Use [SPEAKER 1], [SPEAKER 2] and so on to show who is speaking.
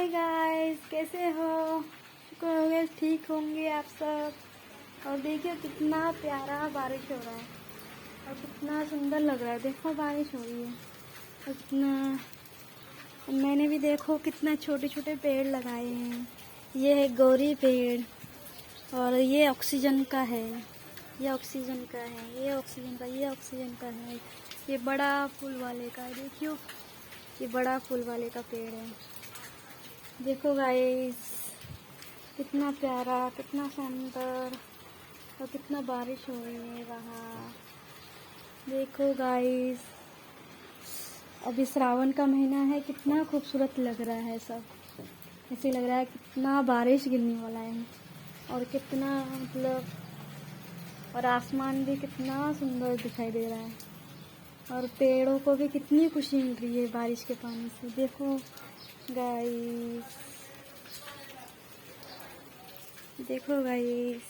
[SPEAKER 1] Hi guys, कैसे हो? शुक्र होंगे ठीक होंगे आप सब। और देखिए कितना प्यारा बारिश हो रहा है और कितना सुंदर लग रहा है। देखो बारिश हो रही है और कितना, मैंने भी देखो कितना छोटे छोटे पेड़ लगाए हैं। ये है गौरी पेड़ और ये ऑक्सीजन का है, ये ऑक्सीजन का है, ये ऑक्सीजन का, ये ऑक्सीजन का है। ये बड़ा फूल वाले का है, देखियो ये बड़ा फूल वाले का पेड़ है। देखो गाइस कितना प्यारा, कितना सुंदर और कितना बारिश हो रही है वहाँ। देखो गाइस अभी श्रावण का महीना है, कितना खूबसूरत लग रहा है सब। ऐसे लग रहा है कितना बारिश गिरने वाला है और कितना मतलब, और आसमान भी कितना सुंदर दिखाई दे रहा है और पेड़ों को भी कितनी खुशी मिल रही है बारिश के पानी से। देखो गाइस, देखो गाइस।